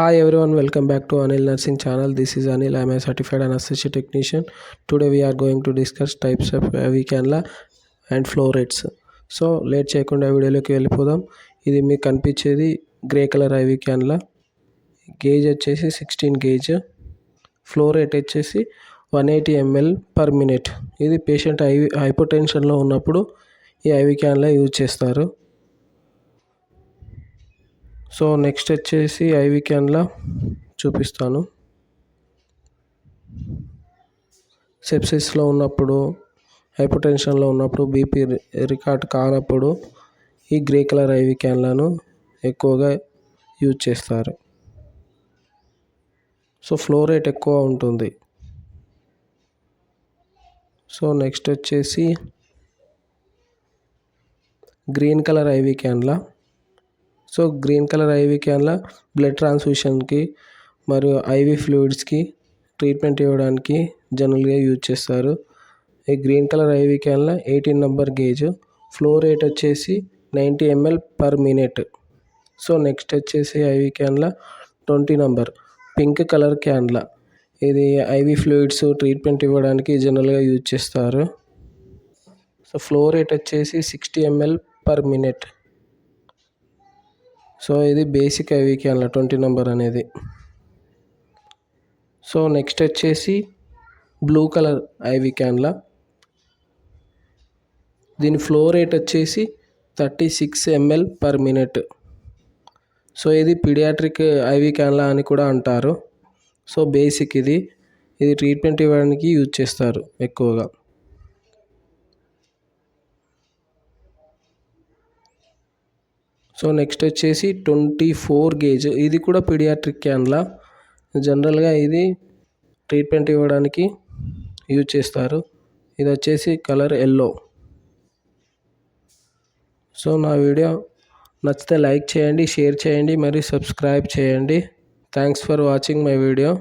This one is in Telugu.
Hi everyone, welcome back to Anil Nursing channel. This is Anil. I am a certified anesthesia technician. Today we are going to discuss types of IV cannula and flow rates. So late చేయకుండా వీడియోలోకి వెళ్ళిపోదాం. ఇది మీకు కనిపించేది గ్రే కలర్ ఐవి క్యాన్లా. గేజ్ వచ్చేసి 16 గేజ్. ఫ్లో రేట్ వచ్చేసి 180 ml per minute. ఇది పేషెంట్ హైపోటెన్షన్లో ఉన్నప్పుడు ఈ ఐవి క్యాన్లా యూజ్ చేస్తారు. సో నెక్స్ట్ వచ్చేసి ఐవి క్యాన్లా చూపిస్తాను. సెప్సిస్లో ఉన్నప్పుడు, హైపోటెన్షన్లో ఉన్నప్పుడు, బీపీ రికార్డ్ కానప్పుడు ఈ గ్రే కలర్ ఐవి క్యాన్లను ఎక్కువగా యూజ్ చేస్తారు. సో ఫ్లో రేట్ ఎక్కువ ఉంటుంది. సో నెక్స్ట్ వచ్చేసి green colour IV cannula. So green colour IV cannula blood ట్రాన్స్ఫ్యూషన్కి మరియు ఐవి ఫ్లూయిడ్స్కి ట్రీట్మెంట్ ఇవ్వడానికి జనరల్గా యూజ్ చేస్తారు. ఈ green colour IV cannula 18 number gauge. Flow rate వచ్చేసి 90 ml per minute. సో నెక్స్ట్ వచ్చేసి IV cannula 20 number pink colour cannula. ఇది ఐవి ఫ్లూయిడ్స్ ట్రీట్మెంట్ ఇవ్వడానికి జనరల్గా యూజ్ చేస్తారు. సో ఫ్లో రేట్ వచ్చేసి 60 ml per minute. సో ఇది బేసిక్ ఐవి క్యాన్లా 20 నెంబర్ అనేది. సో నెక్స్ట్ వచ్చేసి బ్లూ కలర్ ఐవి క్యాన్లా. దీని ఫ్లో రేట్ వచ్చేసి 36 ml per minute. సో ఇది పీడియాట్రిక్ ఐవి క్యాన్లా అని కూడా అంటారు. సో బేసిక్ ఇది ట్రీట్మెంట్ ఇవ్వడానికి యూజ్ చేస్తారు ఎక్కువగా. సో నెక్స్ట్ వచ్చేసి 24 గేజ్. ఇది కూడా పీడియాట్రిక్ క్యాన్లా. జనరల్గా ఇది ట్రీట్మెంట్ ఇవ్వడానికి యూజ్ చేస్తారు. ఇది వచ్చేసి కలర్ ఎల్లో. సో నా వీడియో నచ్చితే లైక్ చేయండి, షేర్ చేయండి మరియు సబ్స్క్రైబ్ చేయండి. Thanks for watching my video.